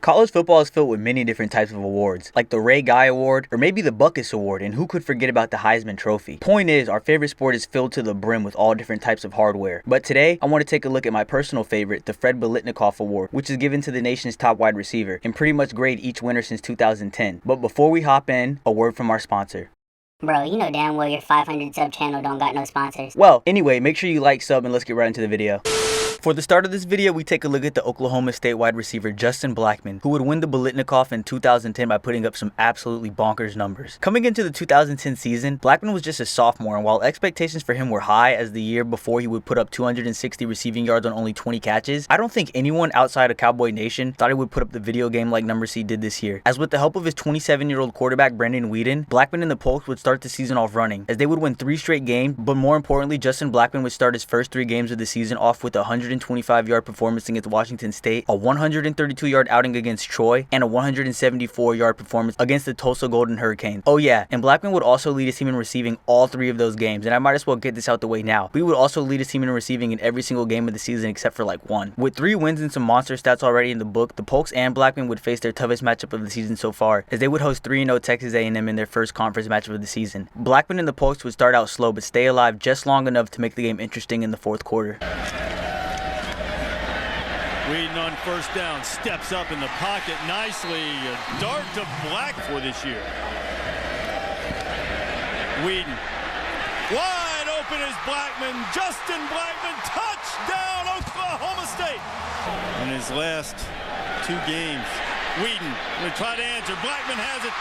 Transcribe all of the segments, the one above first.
College football is filled with many different types of awards, like the Ray Guy Award or maybe the Buckus Award, and who could forget about the Heisman Trophy. Point is, our favorite sport is filled to the brim with all different types of hardware. But today, I want to take a look at my personal favorite, the Fred Biletnikoff Award, which is given to the nation's top wide receiver, and pretty much grade each winner since 2010. But before we hop in, a word from our sponsor. Bro, you know damn well your 500 sub channel don't got no sponsors. Well, anyway, make sure you like, sub, and let's get right into the video. For the start of this video, we take a look at the Oklahoma State wide receiver Justin Blackmon, who would win the Biletnikoff in 2010 by putting up some absolutely bonkers numbers. Coming into the 2010 season, Blackmon was just a sophomore, and while expectations for him were high as the year before he would put up 260 receiving yards on only 20 catches, I don't think anyone outside of Cowboy Nation thought he would put up the video game like numbers he did this year. As with the help of his 27-year-old quarterback Brandon Weeden, Blackmon and the Polks would start the season off running, as they would win 3 straight games, but more importantly, Justin Blackmon would start his first 3 games of the season off with a 125-yard performance against Washington State, a 132-yard outing against Troy, and a 174-yard performance against the Tulsa Golden Hurricanes. Oh yeah, and Blackmon would also lead his team in receiving all 3 of those games, and I might as well get this out the way now. But he would also lead his team in receiving in every single game of the season except for like 1. With 3 wins and some monster stats already in the book, the Polks and Blackmon would face their toughest matchup of the season so far, as they would host 3-0 Texas A&M in their first conference matchup of the season. Blackmon and the Polks would start out slow but stay alive just long enough to make the game interesting in the 4th quarter. Weeden on first down, steps up in the pocket nicely. A dart to Black for this year. Weeden. Wide open is Blackmon. Justin Blackmon, touchdown Oklahoma State. In his last 2 games, Weeden will try to answer. Blackmon has it.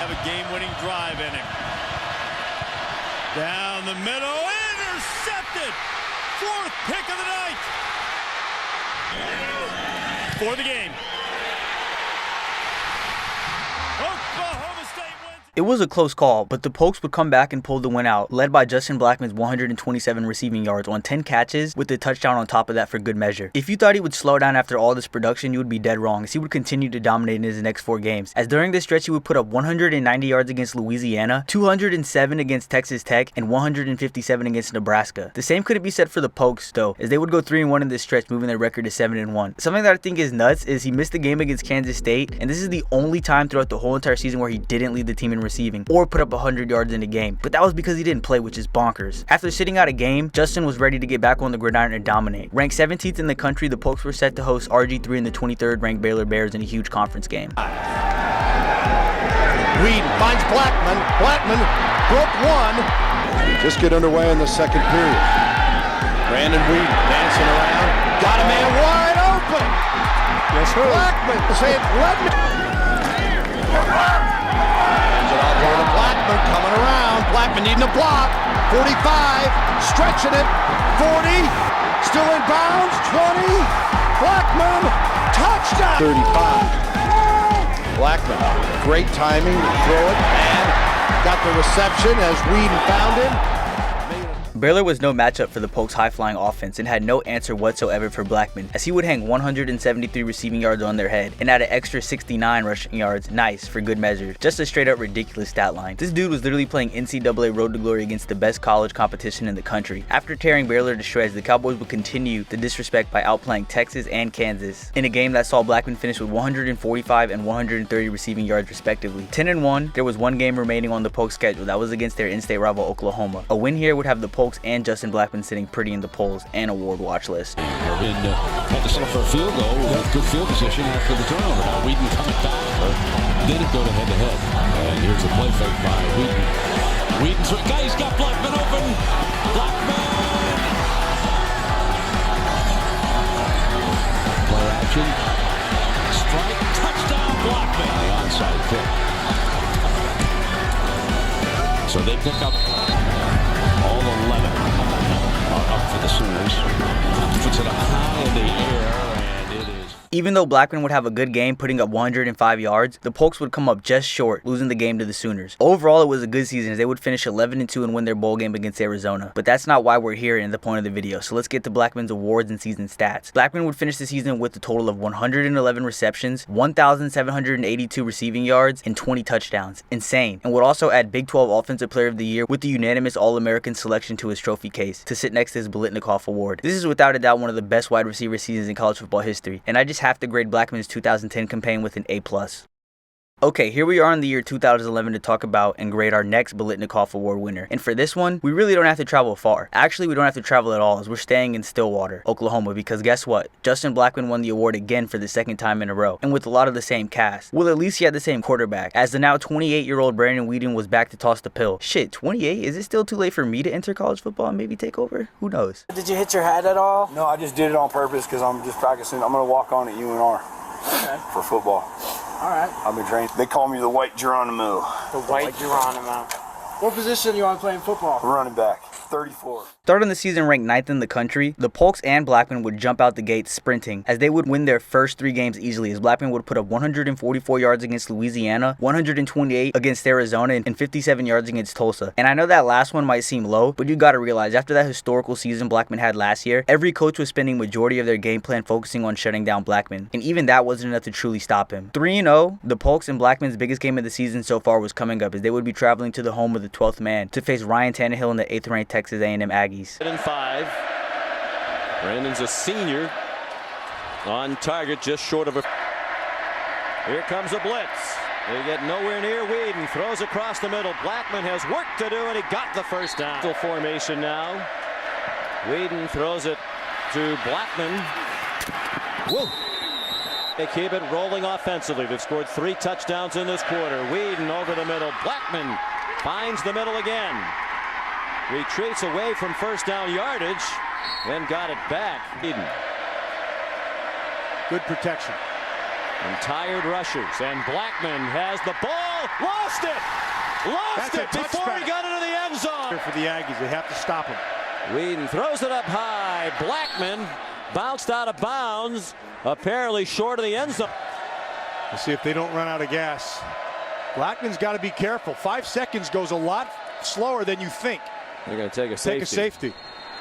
Have a game-winning drive in him. Down the middle, intercepted. 4th pick of the night for the game. Oklahoma State wins. It was a close call, but the Polks would come back and pull the win out, led by Justin Blackmon's 127 receiving yards on 10 catches with the touchdown on top of that for good measure. If you thought he would slow down after all this production, you would be dead wrong, as he would continue to dominate in his next 4 games. As during this stretch, he would put up 190 yards against Louisiana, 207 against Texas Tech, and 157 against Nebraska. The same couldn't be said for the Polks, though, as they would go 3-1 in this stretch, moving their record to 7-1. Something that I think is nuts is he missed the game against Kansas State, and this is the only time throughout the whole entire season where he didn't lead the team in receiving or put up 100 yards in a game, but that was because he didn't play, which is bonkers. After sitting out a game, Justin was ready to get back on the gridiron and dominate. Ranked 17th in the country, the Polks were set to host RG3 and the 23rd ranked Baylor Bears in a huge conference game. Weeden finds Blackmon. Blackmon broke 1. Just get underway in the 2nd period. Brandon Weeden dancing around. Got a man wide open. Yes, sir. Blackmon saying, let me. Blackmon coming around. Blackmon needing a block. 45, stretching it. 40, still in bounds. 20, Blackmon, touchdown. 35. Blackmon, great timing to throw it, and got the reception as Weeden found him. Baylor was no matchup for the Polks' high-flying offense and had no answer whatsoever for Blackmon, as he would hang 173 receiving yards on their head and add an extra 69 rushing yards, nice, for good measure. Just a straight-up ridiculous stat line. This dude was literally playing NCAA Road to Glory against the best college competition in the country. After tearing Baylor to shreds, the Cowboys would continue the disrespect by outplaying Texas and Kansas in a game that saw Blackmon finish with 145 and 130 receiving yards respectively. 10-1, there was 1 game remaining on the Polks' schedule. That was against their in-state rival Oklahoma. A win here would have the Polks and Justin Blackmon sitting pretty in the polls and award watch list. Had to settle for a field goal with good field position after the turnover. Now Weeden coming back. Didn't go to head-to-head. And here's the play fake by Weeden. Weeden through. He's got Blackmon open. Blackmon. Play action. Strike. Touchdown Blackmon. The onside kick. So they pick up all 11 are up for the Sooners. Puts it up high in the air, and it is Even though Blackmon would have a good game, putting up 105 yards, the Polks would come up just short, losing the game to the Sooners. Overall, it was a good season as they would finish 11-2 and win their bowl game against Arizona. But that's not why we're here in the point of the video, so let's get to Blackmon's awards and season stats. Blackmon would finish the season with a total of 111 receptions, 1,782 receiving yards, and 20 touchdowns. Insane. And would also add Big 12 Offensive Player of the Year with the unanimous All-American selection to his trophy case to sit next to his Biletnikoff award. This is without a doubt one of the best wide receiver seasons in college football history, and I just have to grade Blackmon's 2010 campaign with an A+. Okay, here we are in the year 2011 to talk about and grade our next Biletnikoff Award winner. And for this one, we really don't have to travel far. Actually, we don't have to travel at all as we're staying in Stillwater, Oklahoma, because guess what? Justin Blackmon won the award again for the second time in a row, and with a lot of the same cast. Well, at least he had the same quarterback, as the now 28-year-old Brandon Weeden was back to toss the pill. Shit, 28? Is it still too late for me to enter college football and maybe take over? Who knows? Did you hit your head at all? No, I just did it on purpose because I'm just practicing. I'm going to walk on at UNR for football. All right. I've been trained. They call me the White Geronimo. The White Geronimo. What position you want to play in football? Running back, 34. Starting the season ranked 9th in the country, the Polks and Blackmon would jump out the gate sprinting as they would win their first 3 games easily, as Blackmon would put up 144 yards against Louisiana, 128 against Arizona, and 57 yards against Tulsa. And I know that last one might seem low, but you gotta realize after that historical season Blackmon had last year, every coach was spending majority of their game plan focusing on shutting down Blackmon, and even that wasn't enough to truly stop him. 3-0, the Polks and Blackmon's biggest game of the season so far was coming up as they would be traveling to the home of the 12th man to face Ryan Tannehill and the 8th-ranked Texas A&M Aggies. 5. Brandon's a senior on target, just short of a. Here comes a blitz. They get nowhere near Weeden. Throws across the middle. Blackmon has work to do, and he got the first down. Formation now. Weeden throws it to Blackmon. Whoa. They keep it rolling offensively. They've scored 3 touchdowns in this quarter. Weeden over the middle. Blackmon finds the middle again. Retreats away from first down yardage, then got it back. Weeden. Good protection. And tired rushers, and Blackmon has the ball. Lost it! Lost it before he got into the end zone. For the Aggies, they have to stop him. Weeden throws it up high. Blackmon bounced out of bounds, apparently short of the end zone. Let's see if they don't run out of gas. Blackmon's got to be careful. 5 seconds goes a lot slower than you think. They're going to take a safety.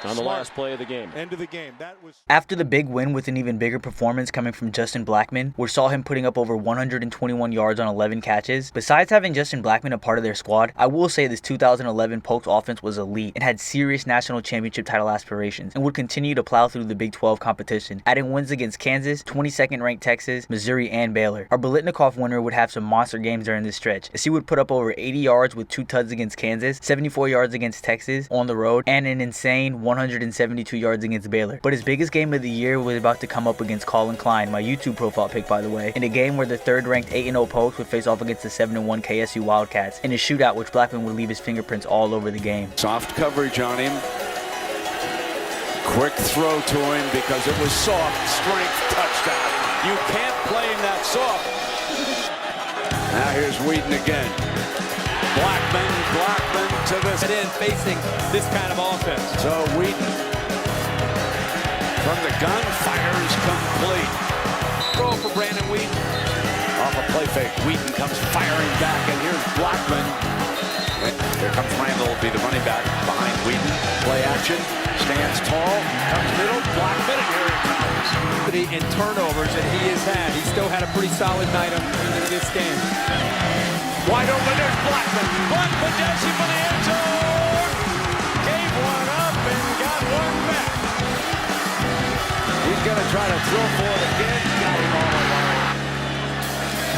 On the last play of the game. End of the game. That was After the big win with an even bigger performance coming from Justin Blackmon, we saw him putting up over 121 yards on 11 catches. Besides having Justin Blackmon a part of their squad, I will say this 2011 Polks offense was elite and had serious national championship title aspirations and would continue to plow through the Big 12 competition, adding wins against Kansas, 22nd ranked Texas, Missouri, and Baylor. Our Biletnikoff winner would have some monster games during this stretch, as he would put up over 80 yards with 2 tuds against Kansas, 74 yards against Texas on the road, and an insane 172 yards against Baylor. But his biggest game of the year was about to come up against Colin Klein, my YouTube profile pick by the way, in a game where the 3rd-ranked 8-0 Polks would face off against the 7-1 KSU Wildcats, in a shootout which Blackmon would leave his fingerprints all over the game. Soft coverage on him. Quick throw to him because it was soft. Strength touchdown. You can't play him that soft. Now here's Weeden again. Blackmon to this. In facing this kind of offense. So Weeden from the gun fires complete. Throw for Brandon Weeden. Off a play fake. Weeden comes firing back, and here's Blackmon. Here comes Randall, will be the running back behind Weeden. Play action. Stands tall. Comes middle. Blackmon, and here it comes. And turnovers that he has had. He still had a pretty solid night in this game. Wide open, there's Blackmon. Blackmon dashing for the end zone. Gave one up and got one back. He's going to try to throw for it again. Got him all alone.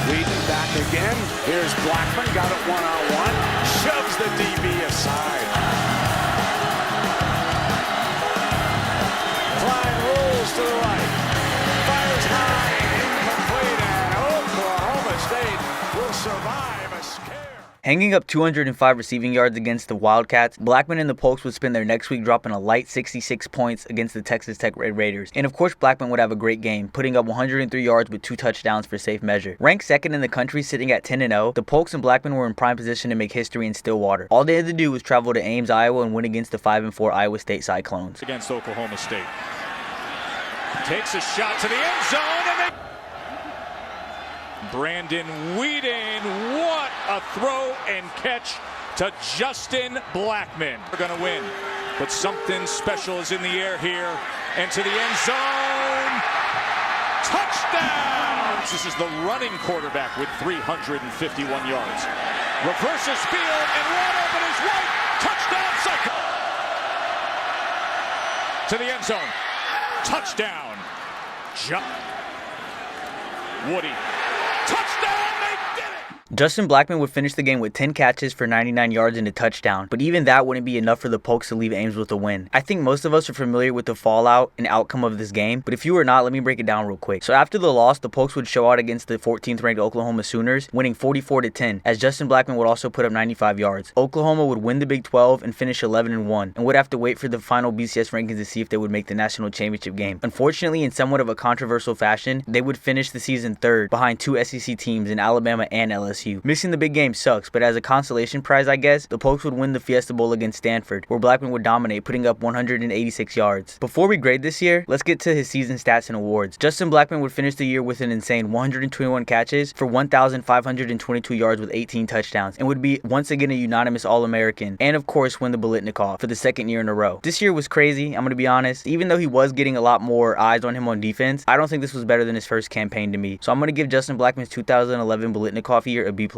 Weeden back again. Here's Blackmon. Got it one-on-one. Shoves the DB aside. Klein rolls to the right. Fires high. Incomplete. And Oklahoma State will survive. Hanging up 205 receiving yards against the Wildcats, Blackmon and the Polks would spend their next week dropping a light 66 points against the Texas Tech Red Raiders. And of course, Blackmon would have a great game, putting up 103 yards with 2 touchdowns for safe measure. Ranked 2nd in the country, sitting at 10-0, the Polks and Blackmon were in prime position to make history in Stillwater. All they had to do was travel to Ames, Iowa, and win against the 5-4 Iowa State Cyclones. Against Oklahoma State. Takes a shot to the end zone, and Brandon Weeden, what a throw and catch to Justin Blackmon. We're going to win, but something special is in the air here, and to the end zone. Touchdown! This is the running quarterback with 351 yards. Reverses field, and wide open is White. Touchdown, second. To the end zone. Touchdown. Woody. Touchdown, they did it! Justin Blackmon would finish the game with 10 catches for 99 yards and a touchdown, but even that wouldn't be enough for the Pokes to leave Ames with a win. I think most of us are familiar with the fallout and outcome of this game, but if you are not, let me break it down real quick. So after the loss, the Pokes would show out against the 14th ranked Oklahoma Sooners, winning 44-10, as Justin Blackmon would also put up 95 yards. Oklahoma would win the Big 12 and finish 11-1, and would have to wait for the final BCS rankings to see if they would make the national championship game. Unfortunately, in somewhat of a controversial fashion, they would finish the season third behind two SEC teams in Alabama and LSU. Missing the big game sucks, but as a consolation prize, I guess, the Pokes would win the Fiesta Bowl against Stanford, where Blackmon would dominate, putting up 186 yards. Before we grade this year, let's get to his season stats and awards. Justin Blackmon would finish the year with an insane 121 catches for 1,522 yards with 18 touchdowns, and would be once again a unanimous All-American, and of course win the Biletnikoff for the second year in a row. This year was crazy, I'm gonna be honest. Even though he was getting a lot more eyes on him on defense, I don't think this was better than his first campaign to me. So I'm gonna give Justin Blackmon's 2011 Biletnikoff year a B+.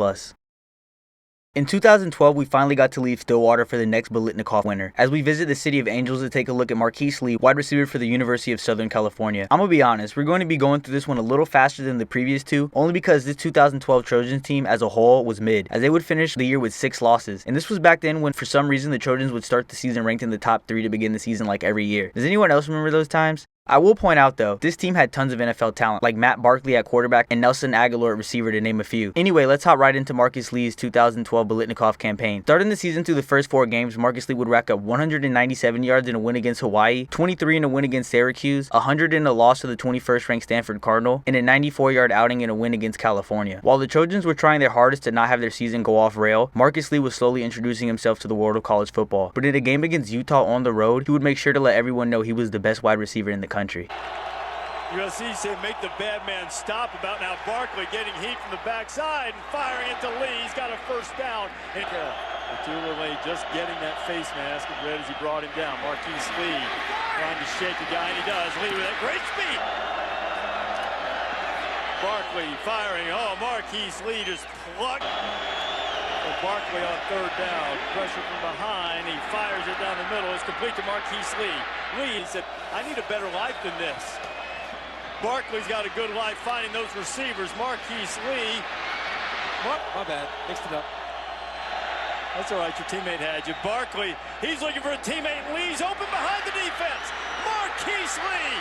In 2012, we finally got to leave Stillwater for the next Biletnikoff winner, as we visit the city of Angels to take a look at Marqise Lee, wide receiver for the University of Southern California. I'm gonna be honest, we're going to be going through this one a little faster than the previous two, only because this 2012 Trojans team as a whole was mid, as they would finish the year with 6 losses. And this was back then when for some reason the Trojans would start the season ranked in the top 3 to begin the season like every year. Does anyone else remember those times? I will point out though, this team had tons of NFL talent, like Matt Barkley at quarterback and Nelson Aguilar at receiver to name a few. Anyway, let's hop right into Marqise Lee's 2012 Biletnikoff campaign. Starting the season through the first 4 games, Marqise Lee would rack up 197 yards in a win against Hawaii, 23 in a win against Syracuse, 100 in a loss to the 21st ranked Stanford Cardinal, and a 94-yard outing in a win against California. While the Trojans were trying their hardest to not have their season go off rail, Marqise Lee was slowly introducing himself to the world of college football. But in a game against Utah on the road, he would make sure to let everyone know he was the best wide receiver in the country. USC said make the bad man stop. About now Barkley getting heat from the backside and firing it to Lee. He's got a first down. Lee just getting that face mask as red as he brought him down. Marqise Lee trying to shake the guy, and he does. Lee with that great speed. Barkley firing. Oh, Marqise Lee just plucked. Barkley on third down. Pressure from behind. He fires it down the middle. It's complete to Marqise Lee. Lee said, I need a better life than this. Barkley's got a good life finding those receivers. Marqise Lee. My bad. Mixed it up. That's all right. Your teammate had you. Barkley, he's looking for a teammate. Lee's open behind the defense. Marqise Lee.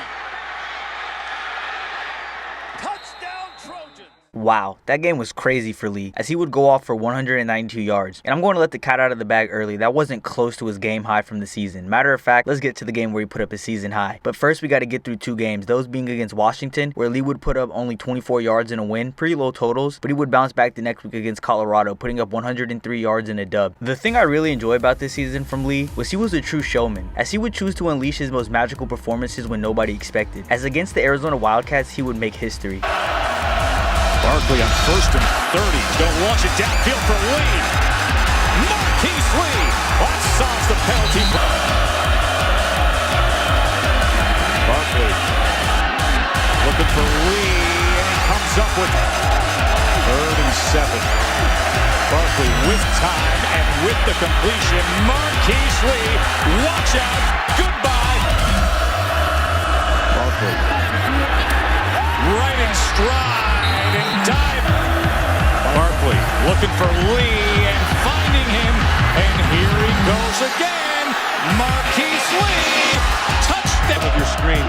Touchdown, Trojans. Wow, that game was crazy for Lee, as he would go off for 192 yards. And I'm going to let the cat out of the bag early. That wasn't close to his game high from the season. Matter of fact, let's get to the game where he put up his season high. But first, we got to get through 2 games, those being against Washington, where Lee would put up only 24 yards in a win, pretty low totals, but he would bounce back the next week against Colorado, putting up 103 yards in a dub. The thing I really enjoy about this season from Lee was he was a true showman, as he would choose to unleash his most magical performances when nobody expected. As against the Arizona Wildcats, he would make history. Barkley on 1st and 30. He's going to launch it downfield for Lee. Marqise Lee. That solves the penalty. Barkley looking for Lee, and he comes up with 3rd and 7. Barkley with time and with the completion. Marqise Lee. Watch out. Goodbye. Barkley right in stride. And dive. Barkley looking for Lee and finding him, and here he goes again. Marqise Lee, touchdown. Of your screen,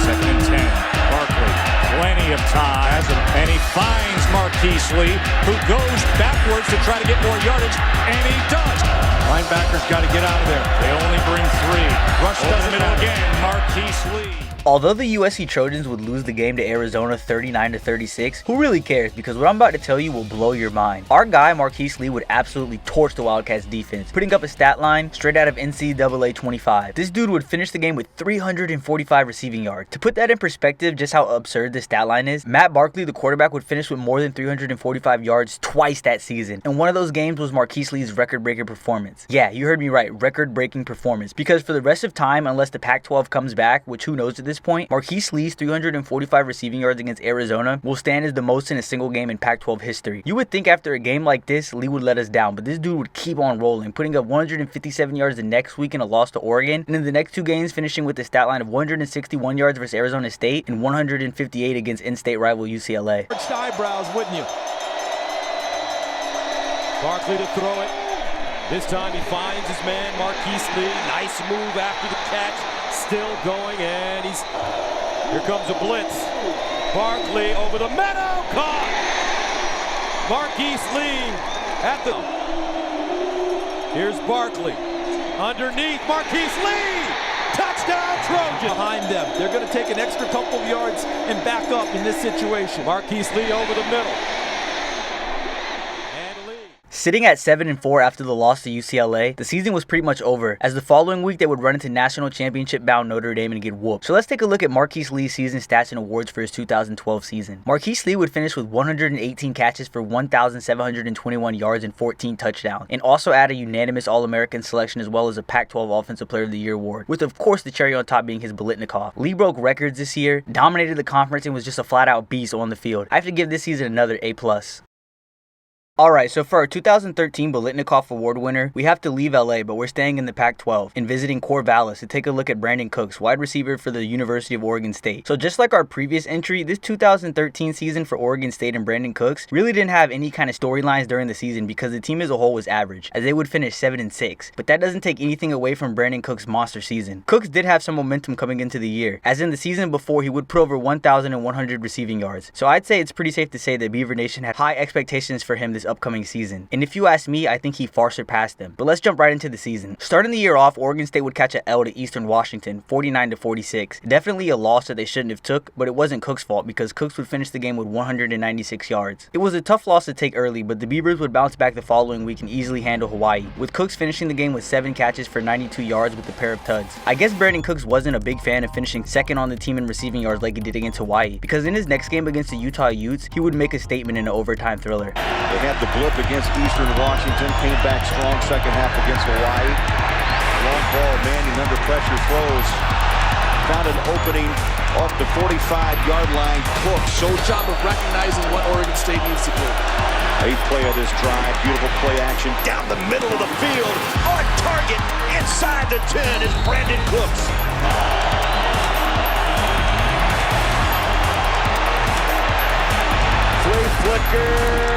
2nd and 10. Barkley, plenty of time, and he finds Marqise Lee, who goes backwards to try to get more yardage, and he does. Linebackers got to get out of there. They only bring 3. Rush doesn't matter again. Marqise Lee. Although the USC Trojans would lose the game to Arizona 39-36, who really cares? Because what I'm about to tell you will blow your mind. Our guy Marqise Lee would absolutely torch the Wildcats defense, putting up a stat line straight out of NCAA 25. This dude would finish the game with 345 receiving yards. To put that in perspective, just how absurd this stat line is, Matt Barkley, the quarterback, would finish with more than 345 yards twice that season. And one of those games was Marqise Lee's record-breaking performance. Yeah, you heard me right, record-breaking performance. Because for the rest of time, unless the Pac-12 comes back, which who knows at this point, Marqise Lee's 345 receiving yards against Arizona will stand as the most in a single game in Pac-12 history. You would think after a game like this, Lee would let us down, but this dude would keep on rolling, putting up 157 yards the next week in a loss to Oregon, and in the next 2 games finishing with a stat line of 161 yards versus Arizona State and 158 against in-state rival UCLA. Eyebrows, wouldn't you? Barkley to throw it. This time he finds his man, Marqise Lee. Nice move after the catch. Still going, and here comes a blitz. Barkley over the middle, caught. Marqise Lee at the. Here's Barkley underneath. Marqise Lee, touchdown Trojan. Behind them, they're going to take an extra couple of yards and back up in this situation. Marqise Lee over the middle. Sitting at 7-4 after the loss to UCLA, the season was pretty much over, as the following week they would run into national championship-bound Notre Dame and get whooped. So let's take a look at Marqise Lee's season stats and awards for his 2012 season. Marqise Lee would finish with 118 catches for 1,721 yards and 14 touchdowns, and also add a unanimous All-American selection as well as a Pac-12 Offensive Player of the Year award, with of course the cherry on top being his Biletnikoff. Lee broke records this year, dominated the conference, and was just a flat-out beast on the field. I have to give this season another A+. Alright, so for our 2013 Biletnikoff Award winner, we have to leave LA, but we're staying in the Pac-12 and visiting Corvallis to take a look at Brandon Cooks, wide receiver for the University of Oregon State. So just like our previous entry, this 2013 season for Oregon State and Brandon Cooks really didn't have any kind of storylines during the season because the team as a whole was average, as they would finish 7-6. But that doesn't take anything away from Brandon Cooks' monster season. Cooks did have some momentum coming into the year, as in the season before he would put over 1,100 receiving yards. So I'd say it's pretty safe to say that Beaver Nation had high expectations for him this upcoming season. And if you ask me, I think he far surpassed them. But let's jump right into the season. Starting the year off, Oregon State would catch an L to Eastern Washington, 49-46. Definitely a loss that they shouldn't have took, but it wasn't Cooks' fault because Cooks would finish the game with 196 yards. It was a tough loss to take early, but the Beavers would bounce back the following week and easily handle Hawaii, with Cooks finishing the game with 7 catches for 92 yards with a pair of tuds. I guess Brandon Cooks wasn't a big fan of finishing second on the team in receiving yards like he did against Hawaii, because in his next game against the Utah Utes, he would make a statement in an overtime thriller. They had the blip against Eastern Washington, came back strong second half against Hawaii. Long ball, Manning under pressure throws. Found an opening off the 45-yard line. Cooks. So job of recognizing what Oregon State needs to do. 8th play of this drive. Beautiful play action down the middle of the field. On target inside the 10 is Brandon Cooks. Flea flicker.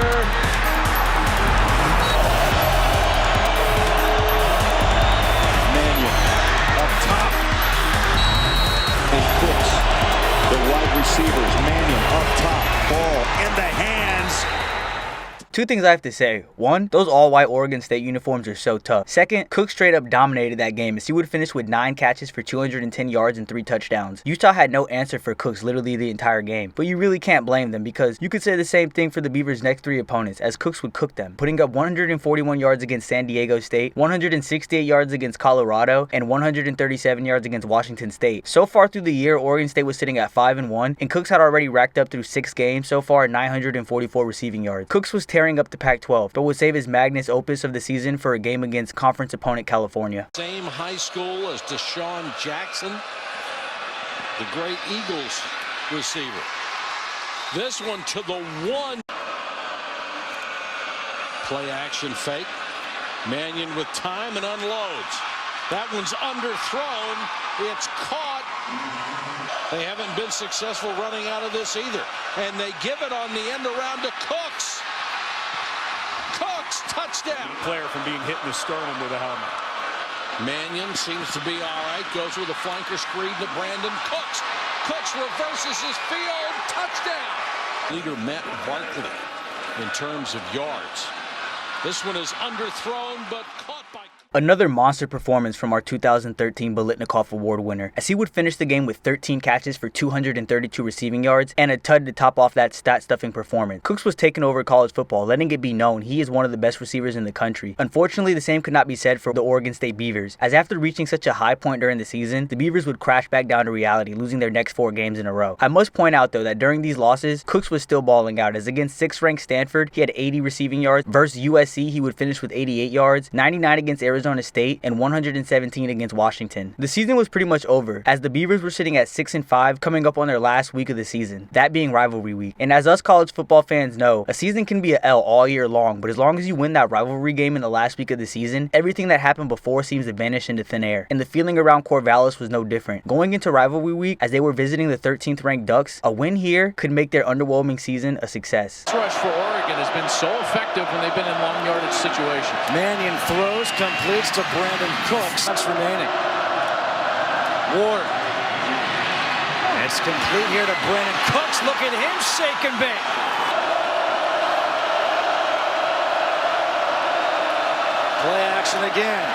Receivers, Mannion up top, ball in the hands. 2 things I have to say. 1, those all-white Oregon State uniforms are so tough. 2nd, Cook straight up dominated that game as he would finish with 9 catches for 210 yards and 3 touchdowns. Utah had no answer for Cooks literally the entire game, but you really can't blame them because you could say the same thing for the Beavers' next 3 opponents as Cooks would cook them, putting up 141 yards against San Diego State, 168 yards against Colorado, and 137 yards against Washington State. So far through the year, Oregon State was sitting at 5-1, and Cooks had already racked up through 6 games so far 944 receiving yards. Cooks was tearing up the Pac-12, but would save his magnus opus of the season for a game against conference opponent California. Same high school as Deshaun Jackson, the great Eagles receiver. This one to the 1. Play action fake. Mannion with time and unloads. That one's underthrown. It's caught. They haven't been successful running out of this either. And they give it on the end around to Cooks. Cooks, touchdown. Player from being hit in the sternum with a helmet. Mannion seems to be all right. Goes with a flanker screen to Brandon Cooks. Cooks reverses his field. Touchdown. Leader Matt Barkley in terms of yards. This one is underthrown, but caught by... Another monster performance from our 2013 Biletnikoff Award winner, as he would finish the game with 13 catches for 232 receiving yards and a tud to top off that stat-stuffing performance. Cooks was taking over college football, letting it be known he is one of the best receivers in the country. Unfortunately, the same could not be said for the Oregon State Beavers, as after reaching such a high point during the season, the Beavers would crash back down to reality, losing their next 4 games in a row. I must point out, though, that during these losses, Cooks was still balling out, as against 6th-ranked Stanford, he had 80 receiving yards. Versus USC, he would finish with 88 yards, 99 against Arizona State, and 117 against Washington. The season was pretty much over, as the Beavers were sitting at 6-5, coming up on their last week of the season, that being rivalry week. And as us college football fans know, a season can be an L all year long, but as long as you win that rivalry game in the last week of the season, everything that happened before seems to vanish into thin air. And the feeling around Corvallis was no different. Going into rivalry week, as they were visiting the 13th ranked Ducks, a win here could make their underwhelming season a success. Rush for Oregon has been so effective when they've been in long yardage situations. Mannion throws, completes to Brandon Cooks. That's remaining. Ward. It's complete here to Brandon Cooks. Look at him shake and bake. Play action again.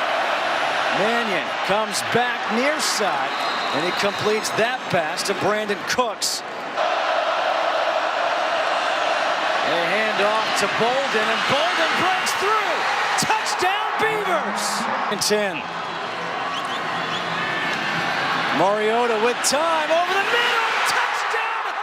Mannion comes back near side, and he completes that pass to Brandon Cooks. A handoff to Bolden, and Bolden breaks through. Touchdown Beavers! And 10. Mariota with time over the middle. Touchdown!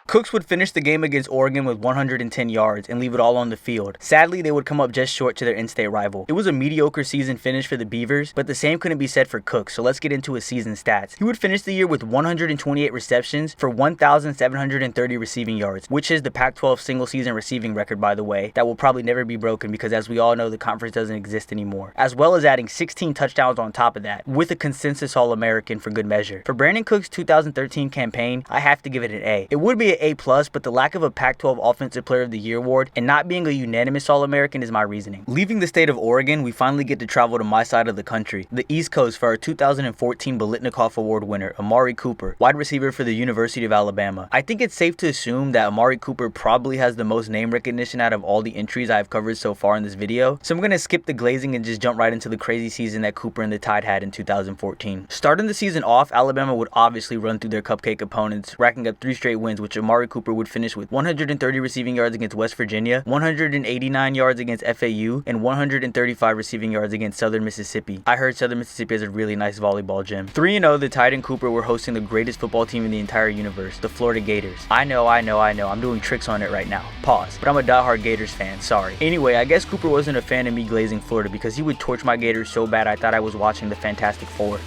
Cooks would finish the game against Oregon with 110 yards and leave it all on the field. Sadly, they would come up just short to their in-state rival. It was a mediocre season finish for the Beavers, but the same couldn't be said for Cooks, so let's get into his season stats. He would finish the year with 128 receptions for 1,730 receiving yards, which is the Pac-12 single-season receiving record, by the way, that will probably never be broken because, as we all know, the conference doesn't exist anymore, as well as adding 16 touchdowns on top of that, with a consensus All-American for good measure. For Brandon Cooks' 2013 campaign, I have to give it an A. It would be an A+, but the lack of a Pac-12 Offensive Player of the Year award and not being a unanimous All-American is my reasoning. Leaving the state of Oregon, we finally get to travel to my side of the country, the East Coast, for our 2014 Biletnikoff Award winner, Amari Cooper, wide receiver for the University of Alabama. I think it's safe to assume that Amari Cooper probably has the most name recognition out of all the entries I've covered so far in this video, so I'm going to skip the glazing and just jump right into the crazy season that Cooper and the Tide had in 2014. Starting the season off, Alabama would obviously run through their cupcake opponents, racking up 3 straight wins, which Amari Cooper would finish with 130 receiving yards against West Virginia, 189 yards against FAU, and 135 receiving yards against Southern Mississippi. I heard Southern Mississippi has a really nice volleyball gym. 3-0, the Tide and Cooper were hosting the greatest football team in the entire universe, the Florida Gators. I know, I'm doing tricks on it right now. Pause. But I'm a diehard Gators fan, sorry. Anyway, I guess Cooper wasn't a fan of me glazing Florida because he would torch my Gators so bad I thought I was watching the Fantastic Four.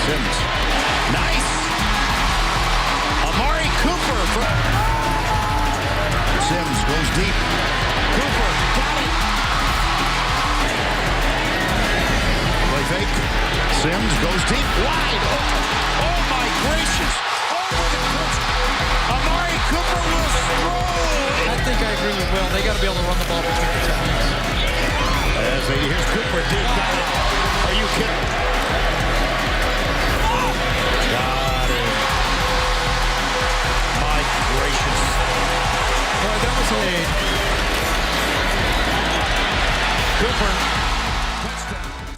Sims. Nice. Amari Cooper. Sims goes deep. Cooper got it. Play fake. Sims goes deep. Wide open. Oh my gracious. Amari Cooper will throw. I think I agree with Will. They got to be able to run the ball between the tackles. Here's Cooper deep. Got it. Are you kidding? Got it. My gracious. All right, that was a Cooper.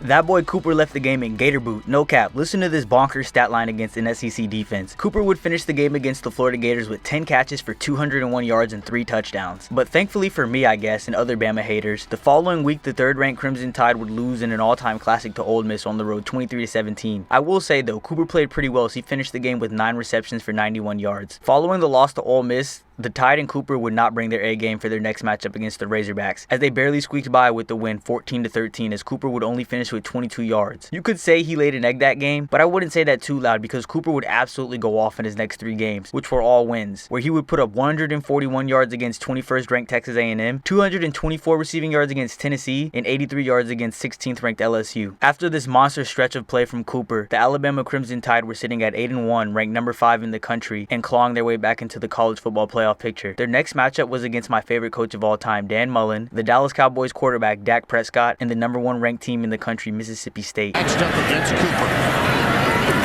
That boy Cooper left the game in gator boot, no cap. Listen to this bonkers stat line against an SEC defense. Cooper would finish the game against the Florida Gators with 10 catches for 201 yards and 3 touchdowns. But thankfully for me, I guess, and other Bama haters, the following week the 3rd-ranked Crimson Tide would lose in an all-time classic to Ole Miss on the road 23-17. I will say though, Cooper played pretty well as he finished the game with 9 receptions for 91 yards. Following the loss to Ole Miss, the Tide and Cooper would not bring their A game for their next matchup against the Razorbacks, as they barely squeaked by with the win 14-13, as Cooper would only finish with 22 yards. You could say he laid an egg that game, but I wouldn't say that too loud because Cooper would absolutely go off in his next 3 games, which were all wins, where he would put up 141 yards against 21st ranked Texas A&M, 224 receiving yards against Tennessee, and 83 yards against 16th ranked LSU. After this monster stretch of play from Cooper, the Alabama Crimson Tide were sitting at 8-1, ranked number 5 in the country, and clawing their way back into the college football playoff picture. Their next matchup was against my favorite coach of all time, Dan Mullen, the Dallas Cowboys quarterback Dak Prescott, and the number 1 ranked team in the country, Mississippi State. Next up against Cooper.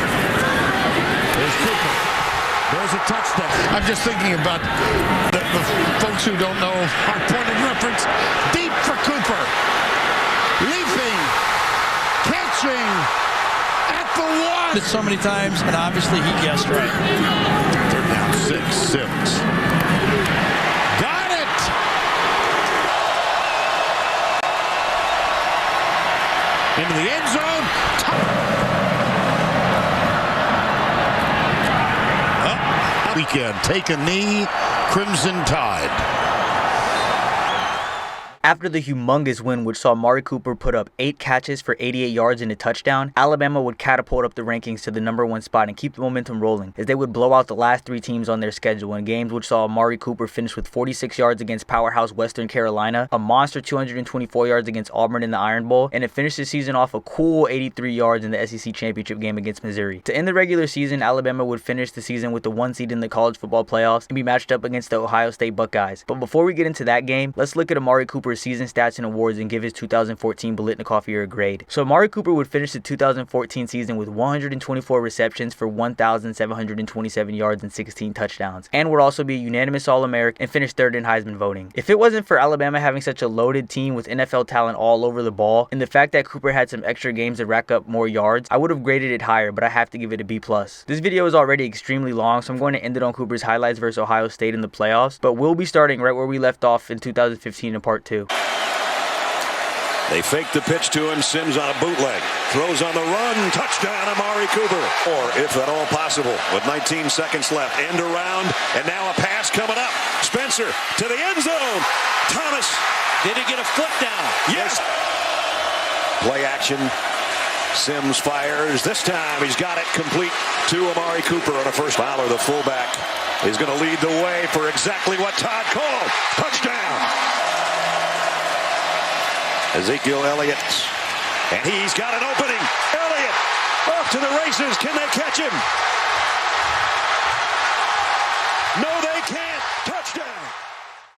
There's a touchdown. I'm just thinking about the folks who don't know our point of reference. Deep for Cooper. Leaping. Catching. At the one. Did so many times, and obviously he guessed right. They're down 6-6. Got it. Into the end zone. Weekend. Take a knee. Crimson Tide. After the humongous win, which saw Amari Cooper put up 8 catches for 88 yards and a touchdown, Alabama would catapult up the rankings to the #1 spot and keep the momentum rolling, as they would blow out the last 3 teams on their schedule in games which saw Amari Cooper finish with 46 yards against powerhouse Western Carolina, a monster 224 yards against Auburn in the Iron Bowl, and it finished the season off a cool 83 yards in the SEC championship game against Missouri. To end the regular season, Alabama would finish the season with the 1 seed in the college football playoffs and be matched up against the Ohio State Buckeyes. But before we get into that game, let's look at Amari Cooper's season stats and awards and give his 2014 Biletnikoff year a grade. So Amari Cooper would finish the 2014 season with 124 receptions for 1,727 yards and 16 touchdowns, and would also be a unanimous All-American and finish 3rd in Heisman voting. If it wasn't for Alabama having such a loaded team with NFL talent all over the ball, and the fact that Cooper had some extra games to rack up more yards, I would have graded it higher, but I have to give it a B+. This video is already extremely long, so I'm going to end it on Cooper's highlights versus Ohio State in the playoffs, but we'll be starting right where we left off in 2015 in part 2. They fake the pitch to him. Sims on a bootleg. Throws on the run. Touchdown, Amari Cooper. Or, if at all possible, with 19 seconds left. End around. And now a pass coming up. Spencer to the end zone. Thomas. Did he get a foot down? Yes. Play action. Sims fires. This time he's got it complete to Amari Cooper on a first. Fowler, the fullback, is going to lead the way for exactly what Todd called. Touchdown. Ezekiel Elliott, and he's got an opening. Elliott off to the races. Can they catch him? No, they can't. Touchdown.